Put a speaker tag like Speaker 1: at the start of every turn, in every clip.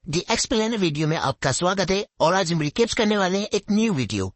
Speaker 1: दी explainer video में आपका स्वागत है और आज हम रिकेप्स करने वाले हैं एक न्यू वीडियो।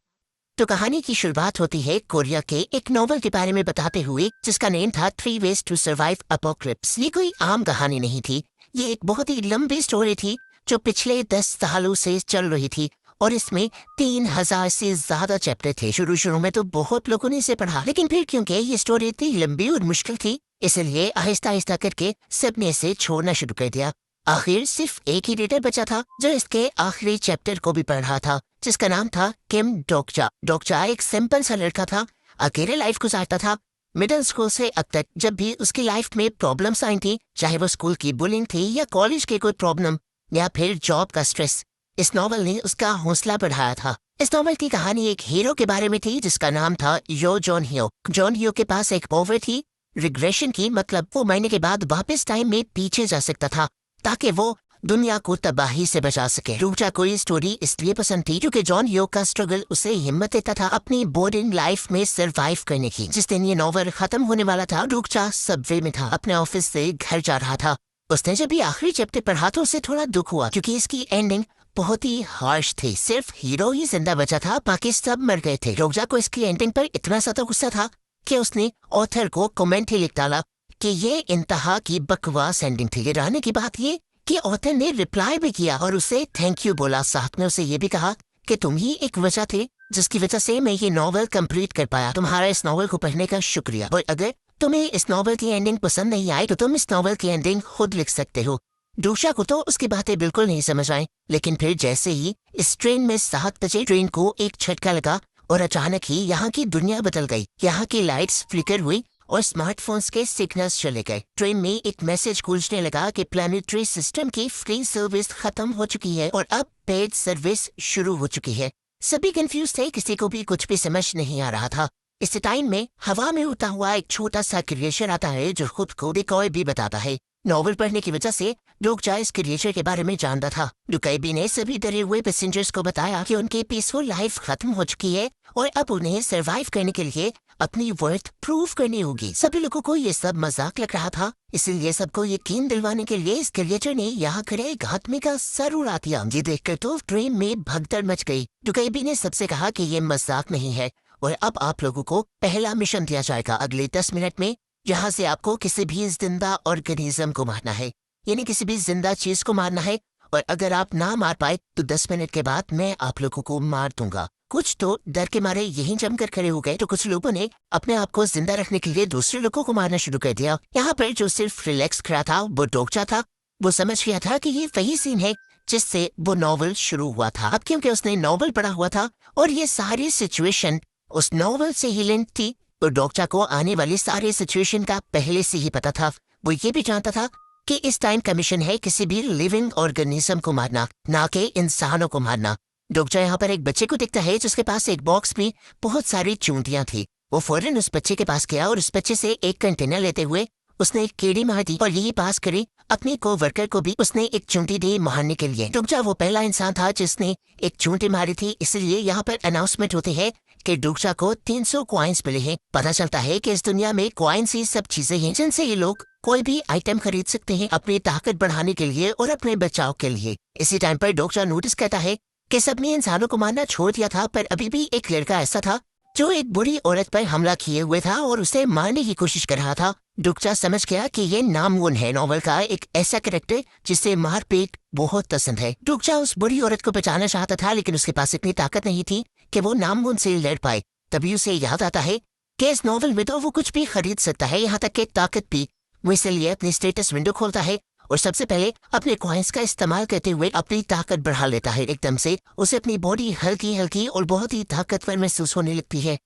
Speaker 1: तो कहानी की शुरुआत होती है कोरिया के एक नॉवल के बारे में बताते हुए जिसका नेम था 3 Ways to Survive Apocalypse। ये कोई आम कहानी नहीं थी, ये एक बहुत ही लंबी स्टोरी थी जो पिछले 10 सालों से चल रही थी और इसमें 3000 से ज्यादा चैप्टर थे। शुरू में तो बहुत लोगों ने इसे पढ़ा, लेकिन फिर क्योंकि ये स्टोरी इतनी लंबी और मुश्किल थी इसलिए आहिस्ता आहिस्ता करके सबने इसे छोड़ना शुरू कर दिया। आखिर सिर्फ एक ही रीडर बचा था जो इसके आखिरी चैप्टर को भी पढ़ रहा था, जिसका नाम था किम डोकजा। डोकजा एक सिंपल सा लड़का था, अकेले लाइफ गुजारता था। मिडिल स्कूल से अब तक जब भी उसकी लाइफ में प्रॉब्लम्स आई थी, चाहे वो स्कूल की बुलिंग थी या कॉलेज की कोई प्रॉब्लम या फिर जॉब का स्ट्रेस, इस नॉवल ने उसका हौसला बढ़ाया था। इस नॉवल की कहानी एक हीरो के बारे में थी जिसका नाम था यो जॉन हियो। जॉन हियो के पास एक पावर थी रिग्रेशन की, मतलब वो मरने के बाद वापस टाइम में पीछे जा सकता था ताकि वो दुनिया को तबाही से बचा सके। डोकजा को ये स्टोरी इसलिए पसंद थी क्योंकि जॉन हियो का स्ट्रगल उसे हिम्मत देता था अपनी बोरिंग लाइफ में सरवाइव करने की। जिस दिन ये नॉवल खत्म होने वाला था, डोकजा सबवे में था, अपने ऑफिस से घर जा रहा था। उसने जब भी आखिरी चैप्टर पढ़ा तो उसे थोड़ा दुख हुआ क्योंकि इसकी एंडिंग बहुत ही हार्श थी। सिर्फ हीरो ही जिंदा बचा था, बाकी सब मर गए थे। डोकजा को इसकी एंडिंग पर इतना ज्यादा गुस्सा था कि उसने ऑथर को कमेंट ही लिख डाला कि ये इंतहा की बकवास एंडिंग थी। रहने की बात ये कि ऑथर ने रिप्लाई भी किया और उसे थैंक यू बोला। साथ में उसे ये भी कहा कि तुम ही एक वजह थे जिसकी वजह से मैं ये नॉवल कंप्लीट कर पाया। तुम्हारा इस नॉवल को पढ़ने का शुक्रिया। और अगर तुम्हें इस नॉवल की एंडिंग पसंद नहीं आई तो तुम इस नॉवल की एंडिंग खुद लिख सकते हो। डोकजा को तो उसकी बातें बिल्कुल नहीं समझ आई, लेकिन फिर जैसे ही इस ट्रेन में 7 बजे ट्रेन को एक झटका लगा और अचानक ही यहाँ की दुनिया बदल गई। यहाँ की लाइट्स फ्लिकर हुई और स्मार्टफोन्स के सिग्नल्स चले गए। ट्रेन में एक मैसेज गूंजने लगा कि प्लानिटरी सिस्टम की फ्री सर्विस खत्म हो चुकी है और अब पेड सर्विस शुरू हो चुकी है। सभी कंफ्यूज थे, किसी को भी कुछ भी समझ नहीं आ रहा था। इस टाइम में हवा में उड़ता हुआ एक छोटा सा क्रिएचर आता है जो खुद को डिकॉय भी बताता है। नॉवल पढ़ने की वजह से डोकजा इस क्रिएचर के बारे में जानता था। डुकाइबी ने सभी डरे हुए पैसेंजर्स को बताया कि उनकी पीसफुल लाइफ खत्म हो चुकी है और अब उन्हें सरवाइव करने के लिए अपनी वर्थ प्रूव करनी होगी। सभी लोगों को ये सब मजाक लग रहा था, इसलिए सबको यकीन दिलवाने के लिए इस क्रिएचर ने यहाँ खड़े एक आदमी का सर उड़ा दिया। ये देखकर तो ट्रेन में भगदड़ मच गई। डुकाइबी ने सबसे कहा कि ये मजाक नहीं है और अब आप लोगों को पहला मिशन दिया जाएगा। अगले 10 मिनट में यहाँ से आपको किसी भी जिंदा ऑर्गेनिज्म को मारना है, यानी किसी भी जिंदा चीज को मारना है, और अगर आप ना मार पाए तो 10 मिनट के बाद मैं आप लोगों को मार दूंगा। कुछ तो डर के मारे यहीं जमकर खड़े हो गए तो कुछ लोगों ने अपने आप को जिंदा रखने के लिए दूसरे लोगों को मारना शुरू कर दिया। यहाँ पर जो सिर्फ रिलैक्स खड़ा था वो डोकजा था। वो समझ गया था कि ये वही सीन है जिससे वो नॉवल शुरू हुआ था। अब क्योंकि उसने नॉवल पढ़ा हुआ था और ये सारी सिचुएशन उस नॉवल से ही लिंक थी, तो डोकजा को आने वाली सारी सिचुएशन का पहले से ही पता था। वो ये भी जानता था कि इस टाइम का मिशन है किसी भी लिविंग ऑर्गेनिज्म को मारना, ना कि इंसानों को मारना। डोकजा यहाँ पर एक बच्चे को देखता है जिसके पास एक बॉक्स में बहुत सारी चूंटियां थी। वो फौरन उस बच्चे के पास गया और उस बच्चे से एक कंटेनर लेते हुए उसने एक कीड़ी मार दी और यही पास करी अपने को-वर्कर को भी उसने एक चूंटी दी मारने के लिए। डोकजा वो पहला इंसान था जिसने एक चूंटी मारी थी, इसलिए यहाँ पर अनाउंसमेंट होती है कि डोकजा को 300 कॉइन्स मिले हैं। पता चलता है कि इस दुनिया में कॉइन्स ही सब चीजें हैं जिनसे ये लोग कोई भी आइटम खरीद सकते हैं अपनी ताकत बढ़ाने के लिए और अपने बचाव के लिए। इसी टाइम पर डोकजा नोटिस करता है कि सबने इंसानों को मारना छोड़ दिया था, पर अभी भी एक लड़का ऐसा था जो एक बुरी औरत पर हमला किए हुए था और उसे मारने की कोशिश कर रहा था। डोकजा समझ गया कि ये नामवुन है, नॉवल का एक ऐसा कैरेक्टर जिसे मारपीट बहुत पसंद है। डोकजा उस बुरी औरत को बचाना चाहता था, लेकिन उसके पास इतनी ताकत नहीं थी कि वो नामवुन से लड़ पाए। तभी उसे याद आता है कि इस नॉवल में तो वो कुछ भी खरीद सकता है, यहाँ तक कि ताकत भी। वो इसलिए अपनी स्टेटस विंडो खोलता है और सबसे पहले अपने कॉइन्स का इस्तेमाल करते हुए अपनी ताकत बढ़ा लेता है। एकदम से उसे अपनी बॉडी हल्की हल्की और बहुत ही ताकतवर महसूस होने लगती है।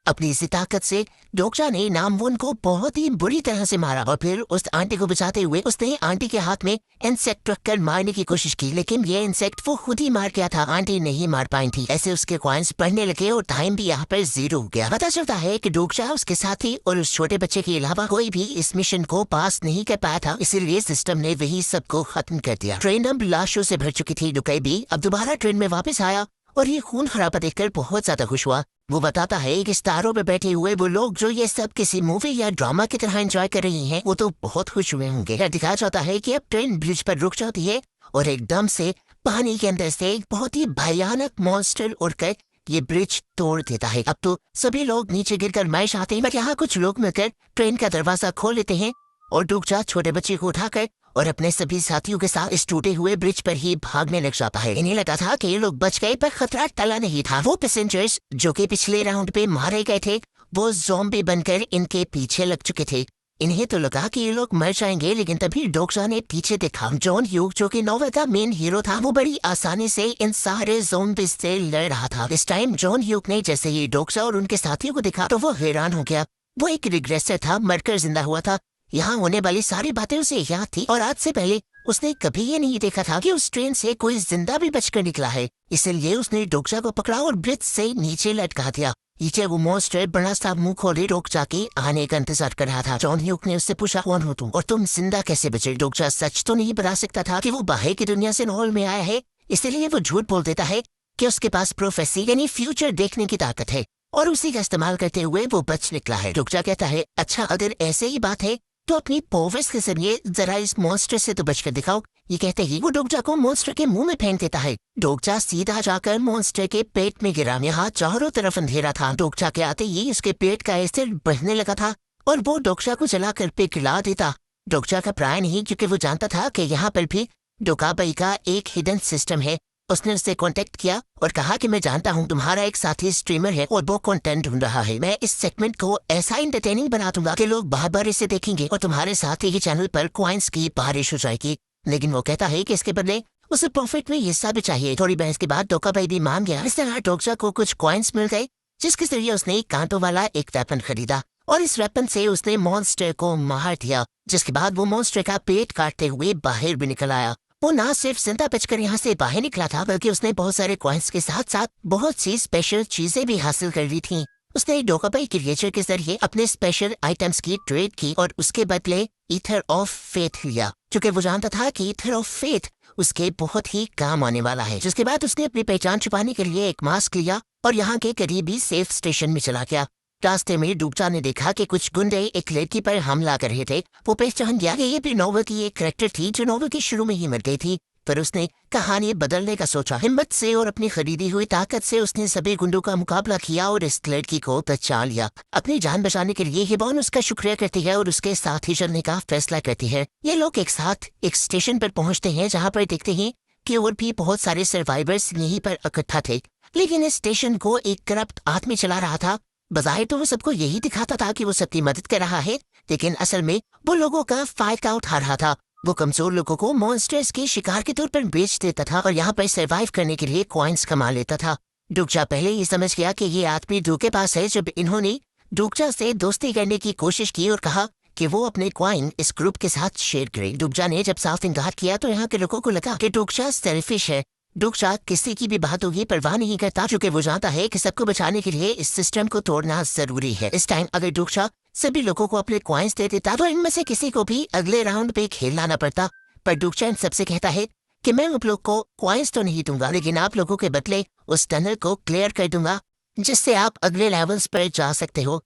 Speaker 1: अपनी इसी ताकत से डोकजा ने नामवुन को बहुत ही बुरी तरह से मारा और फिर उस आंटी को बचाते हुए उसने आंटी के हाथ में इंसेक्ट रखकर मारने की कोशिश की, लेकिन ये इंसेक्ट वो खुद ही मार गया था, आंटी नहीं मार पाई थी। ऐसे उसके कॉइन्स बढ़ने लगे और टाइम भी यहाँ पर 0 हो गया। पता चलता है कि डोकजा, उसके साथी और उस छोटे बच्चे के अलावा कोई भी इस मिशन को पास नहीं कर पाया था, इसीलिए सिस्टम ने वही सबको खत्म कर दिया। ट्रेन अब लाशों से भर चुकी थी। डुकाइबी अब दोबारा ट्रेन में वापस आया और ये खून खराबा देखकर बहुत ज्यादा खुश हुआ। वो बताता है कि स्टारों पे बैठे हुए वो लोग जो ये सब किसी मूवी या ड्रामा की तरह एंजॉय कर रही हैं, वो तो बहुत खुश हुए होंगे। दिखाया जाता है कि अब ट्रेन ब्रिज पर रुक जाती है और एकदम से पानी के अंदर से एक बहुत ही भयानक मॉन्स्टर उड़कर ये ब्रिज तोड़ देता है। अब तो सभी लोग नीचे गिरकर मर जाते हैं, बट यहाँ कुछ लोग मिलकर ट्रेन का दरवाजा खोल लेते हैं और डुकचा छोटे बच्चे को उठाकर और अपने सभी साथियों के साथ इस टूटे हुए ब्रिज पर ही भागने लग जाता है। इन्हें लगा था कि ये लोग बच गए, पर खतरा टला नहीं था। वो पैसेंजर्स जो कि पिछले राउंड पे मारे गए थे, वो ज़ॉम्बी बनकर इनके पीछे लग चुके थे। इन्हें तो लगा कि ये लोग मर जाएंगे, लेकिन तभी डोक्सा ने पीछे देखा। जॉन ह्यूग जो कि नोवेल का मेन हीरो था, वो बड़ी आसानी से इन सारे ज़ॉम्बीज़ से लड़ रहा था। इस टाइम जॉन ह्यूग ने जैसे ही डोक्सा और उनके साथियों को देखा तो वो हैरान हो गया। वो एक रिग्रेसर था, मरकर जिंदा हुआ था। यहाँ होने वाली सारी बातें उसे याद थी और आज से पहले उसने कभी ये नहीं देखा था कि उस ट्रेन से कोई जिंदा भी बचकर निकला है। इसलिए उसने डोक्सा को पकड़ा और ब्रिज से नीचे लटका दिया। नीचे वो मॉन्स्टर बड़ा सा मुंह खोले डोक्सा के आने का इंतजार कर रहा था। जॉन ह्यूग ने उससे पूछा, कौन हो तुम और तुम जिंदा कैसे बचे? डोक्सा सच तो नहीं बता सकता था कि वो बाहर की दुनिया से नॉल में आया है, इसलिए वो झूठ बोल देता है कि उसके पास प्रोफेसी यानी फ्यूचर देखने की ताकत है और उसी का इस्तेमाल करते हुए वो बच निकला है। डोक्सा कहता है, अच्छा अगर ऐसे ही बात है तो अपनी पोवेस के जरिए जरा इस मॉन्स्टर से तो बचकर दिखाओ। ये कहते ही वो डोक्सा को मॉन्स्टर के मुंह में फेंक देता है। डोक्सा सीधा जाकर मॉन्स्टर के पेट में गिरा। यहाँ चारों तरफ अंधेरा था। डोक्सा के आते ही उसके पेट का एसिड बढ़ने लगा था और वो डोक्सा को जलाकर पिघला देता। डोक्सा का प्राण नहीं, क्योंकि वो जानता था कि यहाँ पर भी डोकाबाई का एक हिडन सिस्टम है। उसने उससे कांटेक्ट किया और कहा कि मैं जानता हूँ तुम्हारा एक साथी स्ट्रीमर है और वो कंटेंट ढूंढ रहा है। मैं इस सेगमेंट को ऐसा इंटरटेनिंग बना दूंगा कि लोग बार बार इसे देखेंगे और तुम्हारे साथ ही चैनल पर कॉइन्स की बारिश हो जाएगी। लेकिन वो कहता है कि इसके बदले उसे प्रॉफिट में हिस्सा भी चाहिए। थोड़ी बहस के बाद डोकाबाई भी मान गया। इस तरह डोक्सा को कुछ कॉइन्स मिल गए, जिसके जरिए उसने कांटों वाला एक वेपन खरीदा और इस वेपन से उसने मॉन्स्टर को मार दिया। जिसके बाद वो मॉन्स्टर का पेट काटते हुए बाहर भी निकल आया। वो ना सिर्फ जिंदा बचकर यहाँ से बाहर निकला था, बल्कि उसने बहुत सारे कॉइन्स के साथ साथ बहुत सी स्पेशल चीजें भी हासिल कर ली थी। उसने डोकाबाई क्रिएचर के जरिए अपने स्पेशल आइटम्स की ट्रेड की और उसके बदले ईथर ऑफ फेथ लिया, क्योंकि वो जानता था कि ईथर ऑफ फेथ उसके बहुत ही काम आने वाला है। जिसके बाद उसने अपनी पहचान छुपाने के लिए एक मास्क लिया और यहाँ के करीबी सेफ स्टेशन में चला गया। रास्ते में डोक्सा ने देखा कि कुछ गुंडे एक लड़की पर हमला कर रहे थे। वो पहचान गया कि ये भी नोवेल की एक कैरेक्टर थी जो नोवेल के शुरू में ही मर गई थी, पर उसने कहानी बदलने का सोचा। हिम्मत से और अपनी खरीदी हुई ताकत से उसने सभी गुंडों का मुकाबला किया और इस लड़की को पहचान लिया। अपनी जान बचाने के लिए हिबॉन उसका शुक्रिया करती है और उसके साथ ही चलने का फैसला करती है। ये लोग एक साथ एक स्टेशन पर पहुंचते हैं, जहाँ पर देखते हैं कि और भी बहुत सारे सर्वाइवर्स यहीं पर इकट्ठा थे। लेकिन इस स्टेशन को एक करप्ट आदमी चला रहा था। बजाय तो वो सबको यही दिखाता था कि वो सबकी मदद कर रहा है, लेकिन असल में वो लोगों का फायदा उठा रहा था। वो कमजोर लोगों को मॉन्स्टर्स के शिकार के तौर पर बेच देता था और यहाँ पर सरवाइव करने के लिए कॉइन्स कमा लेता था। डोक्सा पहले ही समझ गया कि ये आदमी डू के पास है, जब इन्होंने डोक्सा से दोस्ती करने की कोशिश की और कहा कि वो अपने कॉइन इस ग्रुप के साथ शेयर करे। डोक्सा ने जब साफ इनकार किया तो यहाँ के लोगों को लगा कि डोक्सा सेल्फिश है। डोक्सा किसी की भी बातों की परवाह नहीं करता, क्योंकि वो जानता है कि सबको बचाने के लिए इस सिस्टम को तोड़ना जरूरी है। इस टाइम अगर डोक्सा सभी लोगों को अपने कॉइन्स दे देता तो इनमें से किसी को भी अगले राउंड पे खेलना न पड़ता। पर डोक्सा इन सबसे कहता है कि मैं आप लोग को कॉइन्स तो नहीं दूंगा, लेकिन आप लोगों के बदले उस टनल को क्लियर कर दूंगा, जिससे आप अगले लेवल्स पर जा सकते हो।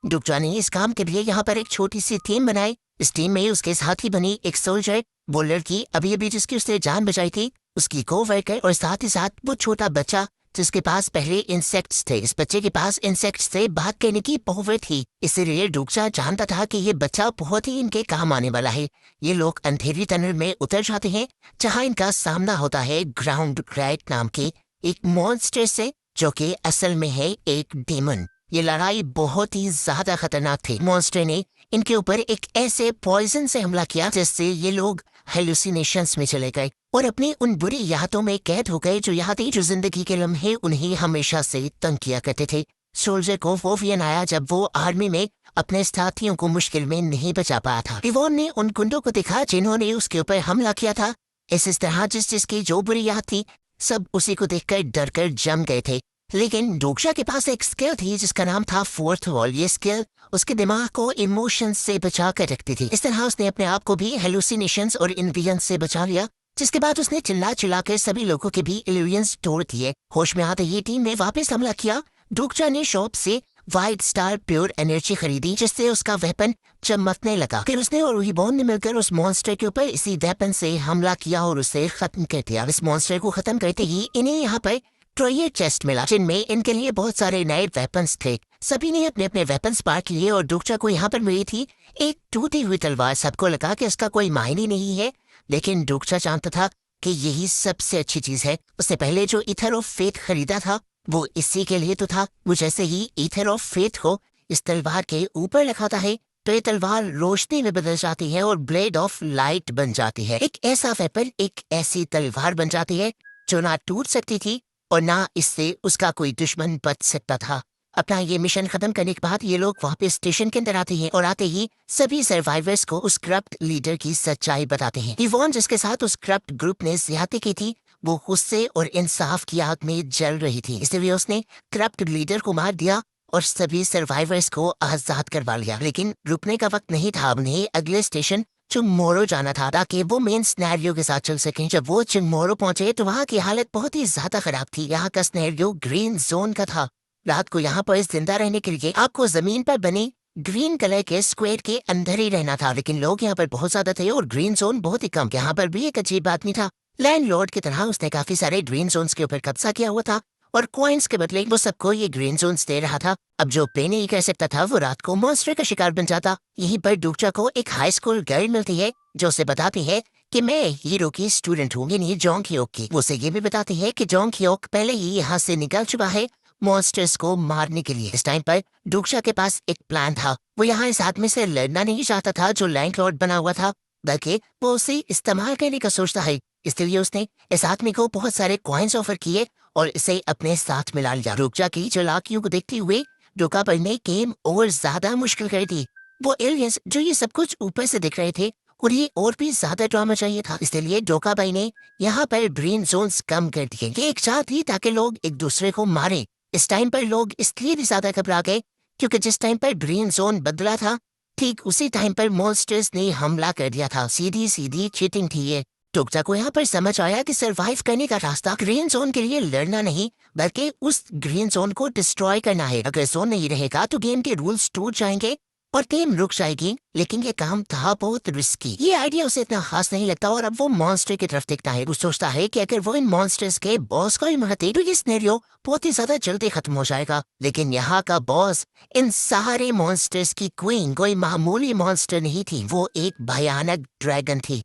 Speaker 1: डोक्सा ने इस काम के लिए यहाँ पर एक छोटी सी टीम बनाई। इस टीम में उसके साथ ही बनी एक सोल्जर, वो लड़की अभी अभी जिसकी उसने जान बचाई थी, उसकी कोवर्कर, और साथ ही साथ वो छोटा बच्चा जिसके पास पहले इंसेक्ट्स थे। इस बच्चे के पास इंसेक्ट्स से भाग करने की पावर थी, इसलिए डोक्सा जानता था कि ये बच्चा बहुत ही इनके काम आने वाला है। ये लोग अंधेरी टनल में उतर जाते हैं, जहाँ इनका सामना होता है ग्राउंड ग्रैट नाम के एक मॉन्स्टर से, जो कि असल में है एक डेमन। ये लड़ाई बहुत ही ज्यादा खतरनाक थी। मॉन्स्टर ने इनके ऊपर एक ऐसे पॉइजन से हमला किया जिससे ये लोग हेलुसिनेशंस में चले गए और अपनी उन बुरी यादों में कैद हो गए, जो यादें जो जिंदगी के लम्हे उन्हें हमेशा से तंग किया करते थे। सोल्जर को वो वियन आया जब वो आर्मी में अपने साथियों को मुश्किल में नहीं बचा पाया था। इवोन ने उन गुंडों को देखा जिन्होंने उसके ऊपर हमला किया था। इस तरह जिसकी जो बुरी याद थी, सब उसी को देखकर डर कर जम गए थे। लेकिन डोक्सा के पास एक स्किल थी जिसका नाम था फोर्थ वॉल। ये स्किल उसके दिमाग को इमोशंस से बचा कर रखती थी। इस तरह उसने अपने आप को भी हेलुसिनेशंस और इन्विजन से बचा लिया, जिसके बाद उसने चिल्ला चिल्ला कर सभी लोगों के भी इल्यूजन्स तोड़ दिए। होश में आते ही टीम ने वापस हमला किया। डोक्चा ने शॉप से वाइट स्टार प्योर एनर्जी खरीदी, जिससे उसका वेपन चमकने लगा। फिर उसने और रूहीबॉर्न ने मिलकर उस मॉन्स्टर के ऊपर इसी वेपन से हमला किया और उसे खत्म कर दिया। इस मॉन्स्टर को खत्म करते ही इन्हें यहाँ पर ट्रेजर चेस्ट मिला, जिनमें इनके लिए बहुत सारे नए वेपन्स थे। सभी ने अपने अपने वेपन्स पार्ट लिए और डोक्चा को यहाँ पर मिली थी एक टूटी हुई तलवार। सबको लगा कि इसका कोई मायने नहीं है, लेकिन डोक्चा जानता था कि यही सबसे अच्छी चीज है। उससे पहले जो ईथर ऑफ फेथ खरीदा था वो इसी के लिए तो था। वो जैसे ही ईथर ऑफ फेथ को इस तलवार के ऊपर लगाता है तो ये तलवार रोशनी में बदल जाती है और ब्लेड ऑफ लाइट बन जाती है। एक ऐसा वेपन, एक ऐसी तलवार बन जाती है जो ना टूट सकती थी और ना इससे उसका कोई दुश्मन बच सकता था। अपना ये मिशन खत्म करने के बाद ये लोग वापस स्टेशन के अंदर आते हैं और आते ही सभी सर्वाइवर्स को उस करप्ट लीडर की सच्चाई बताते हैं। इवॉन जिसके साथ उस करप्ट ग्रुप ने ज्यादती की थी वो गुस्से और इंसाफ की आग में जल रही थी, इसलिए उसने करप्ट लीडर को मार दिया और सभी सर्वाइवर्स को आजाद करवा लिया। लेकिन रुकने का वक्त नहीं था, उन्हें अगले स्टेशन चिंगमोरो जाना था ताकि वो मेन सिनेरियो के साथ चल सकें। जब वो चिंगमोरो पहुंचे तो वहाँ की हालत बहुत ही ज्यादा खराब थी। यहाँ का सिनेरियो ग्रीन जोन का था। रात को यहाँ पर जिंदा रहने के लिए आपको जमीन पर बने ग्रीन कलर के स्क्वायर के अंदर ही रहना था, लेकिन लोग यहाँ पर बहुत ज्यादा थे और ग्रीन जोन बहुत ही कम। यहाँ पर भी एक अजीब आदमी था, लैंडलॉर्ड की तरह उसने काफी सारे ग्रीन जोन्स के ऊपर कब्जा किया हुआ था और कॉइन्स के बदले वो सबको ये ग्रीन जोन्स दे रहा था। अब जो पे नहीं कर सकता था वो रात को मॉन्स्टर का शिकार बन जाता। यहीं पर डोक्चा को एक हाई स्कूल गर्ल मिलती है जो उसे बताती है कि मैं हीरो की स्टूडेंट हूँ, यानी जोंग ह्योक की। वो उसे ये भी बताती है कि जोंग ह्योक पहले ही यहाँ से निकल चुका है मॉन्स्टर्स को मारने के लिए। इस टाइम पर डोक्चा के पास एक प्लान था। वो यहाँ इस आदमी से लड़ना नहीं चाहता था जो लैंडलॉर्ड बना हुआ था, बल्कि वो उसे इस्तेमाल करने का सोचता है। इसलिए उसने इस आदमी को बहुत सारे कॉइन्स ऑफर किए और इसे अपने साथ मिला लिया। डोक्चा की चालाकियों को देखते हुए डोका पर ने गेम और ज्यादा मुश्किल कर दी। वो एलियंस जो ये सब कुछ ऊपर से दिख रहे थे उन्हें और भी ज्यादा ड्रामा चाहिए था, इसलिए डोका भाई ने यहाँ पर ग्रीन जोन्स कम कर दिए। ये एक चाह थी ताकि लोग एक दूसरे को मारे। इस टाइम पर लोग इसलिए भी ज्यादा घबरा गए क्योंकि जिस टाइम पर ग्रीन जोन बदला था ठीक उसी टाइम पर मॉन्स्टर्स ने हमला कर दिया था। सीधी सीधी चीटिंग थी ये। डोक्चा को यहाँ पर समझ आया कि सरवाइव करने का रास्ता ग्रीन जोन के लिए लड़ना नहीं बल्कि उस ग्रीन जोन को डिस्ट्रॉय करना है। अगर जोन नहीं रहेगा तो गेम के रूल्स टूट जाएंगे और गेम रुक जाएगी। लेकिन ये काम था बहुत रिस्की। ये आइडिया उसे इतना खास नहीं लगता और अब वो मॉन्स्टर की तरफ देखता है। वो सोचता है कि अगर वो इन मॉन्स्टर्स के बॉस को ही मारते तो ये सिनेरियो बहुत ही ज्यादा जल्दी खत्म हो जाएगा। लेकिन यहाँ का बॉस इन सारे मॉन्स्टर्स की क्वीन कोई मामूली मॉन्स्टर नहीं थी, वो एक भयानक ड्रैगन थी।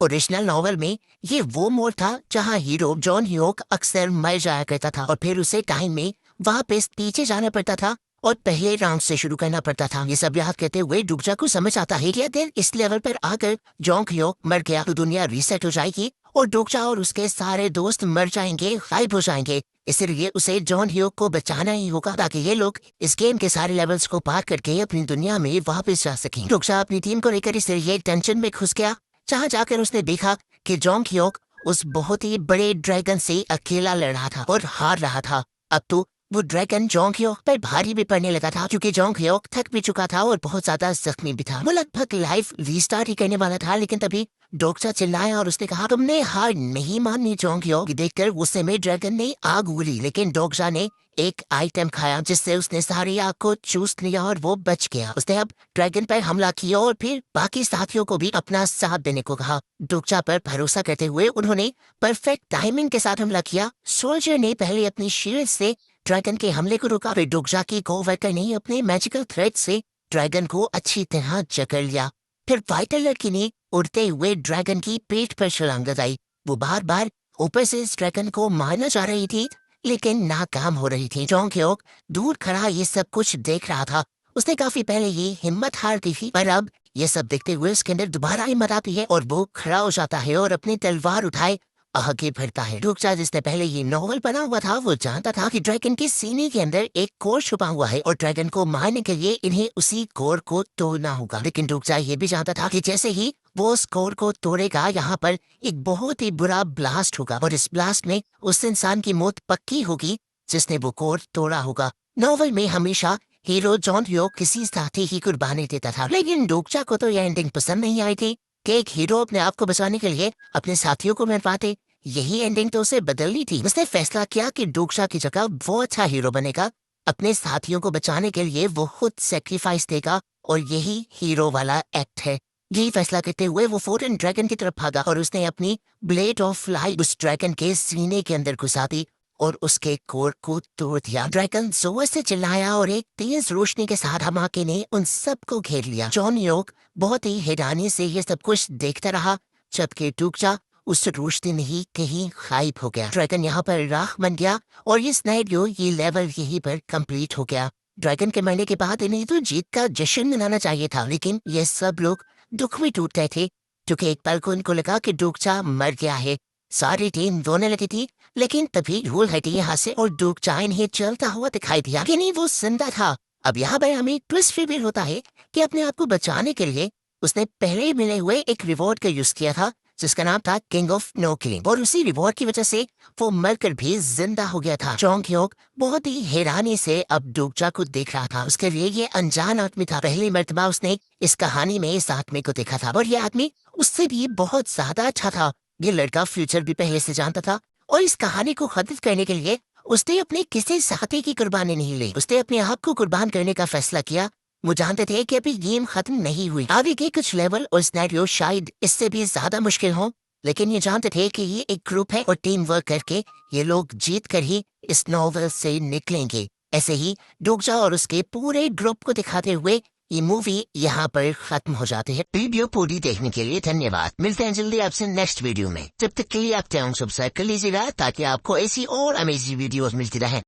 Speaker 1: ओरिजिनल नॉवल में ये वो मोड़ था जहाँ हीरो जॉन ह्योक अक्सर मर जाया करता था और फिर उसे टाइम में वापस पीछे जाना पड़ता था और पहले राउंड से शुरू करना पड़ता था। ये सब याद करते हुए डोक्चा को समझ आता है कि अगर इस लेवल पर आकर जॉन ह्योक मर गया तो दुनिया रीसेट हो जाएगी और डोक्चा और उसके सारे दोस्त मर जाएंगे, गायब हो जाएंगे। इसलिए उसे जॉन ह्योक को बचाना ही होगा ताकि ये लोग इस गेम के सारे लेवल्स को पार करके अपनी दुनिया में वापस जा सकें। डोक्चा अपनी टीम को लेकर इसलिए टेंशन में घुस गया। जहाँ जाकर उसने देखा कि जॉन ह्योक उस बहुत ही बड़े ड्रैगन से अकेला लड़ रहा था और हार रहा था। अब तो वो ड्रैगन जॉन ह्योक पर भारी भी पड़ने लगा था क्योंकि जॉन ह्योक थक भी चुका था और बहुत ज्यादा जख्मी भी था। वो लगभग लाइफ रीस्टार्ट ही करने वाला था, लेकिन तभी डोक्चा चिल्लाया और उसने कहा तुमने हार नहीं माननी जॉन ह्योक। देखकर गुस्से में ड्रैगन ने आग उगली, लेकिन डोक्चा ने एक आइटम खाया जिससे उसने सारी आग को चूस लिया और वो बच गया। उसने अब ड्रैगन पर हमला किया और फिर बाकी साथियों को भी अपना साथ देने को कहा। डोक्चा पर भरोसा करते हुए उन्होंने परफेक्ट टाइमिंग के साथ हमला किया। सोल्जर ने पहले अपनी शील्ड से ड्रैगन के हमले को रुका, फिर डोक्चा की कोवर्कर ने अपने मैजिकल थ्रेड से ड्रैगन को अच्छी तरह जकड़ लिया। फिर फाइटर लड़की ने उड़ते हुए ड्रैगन की पेट पर छलांग लगाई। वो बार बार ऊपर से इस ड्रैगन को मारना चाह रही थी लेकिन नाकाम हो रही थी। जॉन ह्योक दूर खड़ा ये सब कुछ देख रहा था। उसने काफी पहले ये हिम्मत हार दी थी, पर अब ये सब देखते हुए उसके अंदर दोबारा हिम्मत आती है और वो खड़ा हो जाता है और अपनी तलवार उठाए आगे बढ़ता है। डोक्चा जिसने पहले ये नॉवल बना हुआ था वो जानता था कि ड्रैगन के सीने के अंदर एक कोर छुपा हुआ है और ड्रैगन को मारने के लिए इन्हें उसी कोर को तोड़ना होगा। लेकिन डोक्चा ये भी जानता था कि जैसे ही वो उस कोर को तोड़ेगा यहाँ पर एक बहुत ही बुरा ब्लास्ट होगा और इस ब्लास्ट में उस इंसान की मौत पक्की होगी जिसने वो कोर तोड़ा होगा। नॉवल में हमेशा हीरो जॉन ह्योक किसी साथी की कुर्बानी देता था, लेकिन डोक्चा को तो यह एंडिंग पसंद नहीं आई थी। कि एक हीरो अपने आप को बचाने के लिए अपने साथियों को मरवा दे। यही एंडिंग तो उसे बदलनी थी। उसने फैसला किया कि डोक्शा की जगह वो अच्छा हीरो बनेगा। अपने साथियों को बचाने के लिए वो खुद सेक्रीफाइस देगा और यही हीरो वाला एक्ट है। यही फैसला करते हुए वो फौरन ड्रैगन की तरफ भागा और उसने अपनी ब्लेड ऑफ लाइट उस ड्रैगन के सीने के अंदर घुसा दी और उसके कोर को तोड़ दिया। ड्रैगन जोर से चिल्लाया और एक तेज रोशनी के साथ धमाके ने उन सबको घेर लिया। जॉन योग बहुत ही हैरानी से ये सब कुछ देखता रहा, जबकि डोक्शा उस रोशनी में ही कहीं गायब हो गया। ड्रैगन यहाँ पर राख बन गया और ये सिनेरियो, ये लेवल यहीं पर कंप्लीट हो गया। ड्रैगन के मरने के बाद इन्हें तो जीत का जश्न मनाना चाहिए था, लेकिन ये सब लोग दुख में टूट गए थे क्योंकि एक पल को इनको लगा कि डोक्शा मर गया है। सारी टीम रोने लगी थी, लेकिन तभी धूल हटी यहाँ से और डोक्शा इन्हें चलता हुआ दिखाई दिया कि नहीं, वो जिंदा था। अब यहाँ पर हमें ट्विस्ट रिवील होता है कि अपने आप को बचाने के लिए उसने पहले मिले हुए एक रिवॉर्ड का यूज किया था, जिसका नाम था किंग ऑफ नो किलिंग, और उसी रिवॉर्ड की वजह से वो मरकर भी जिंदा हो गया था। चोंग ह्योक बहुत ही हैरानी से अब डोक्शा को देख रहा था। उसके लिए ये अनजान आदमी था। पहली मर्तबा उसने इस कहानी में इस आदमी को देखा था और ये आदमी उससे भी बहुत ज्यादा अच्छा था। ये लड़का फ्यूचर भी पहले से जानता था और इस कहानी को खत्म करने के लिए उसने अपने किसी साथी की कुर्बानी नहीं ली। उसने अपने आप को कुर्बान करने का फैसला किया। वो जानते थे कि अभी गेम खत्म नहीं हुई, आगे के कुछ लेवल और सिनेरियो शायद इससे भी ज्यादा मुश्किल हो, लेकिन ये जानते थे कि ये एक ग्रुप है और टीम वर्क करके ये लोग जीत कर ही इस नॉवल से निकलेंगे। ऐसे ही डोक्शा और उसके पूरे ग्रुप को दिखाते हुए ये मूवी यहाँ पर खत्म हो जाती है। वीडियो पूरी देखने के लिए धन्यवाद। मिलते हैं जल्दी आपसे नेक्स्ट वीडियो में। जब तक के लिए आप चैनल सब्सक्राइब कर लीजिएगा ताकि आपको ऐसी और अमेजिंग वीडियोस मिलती रहे।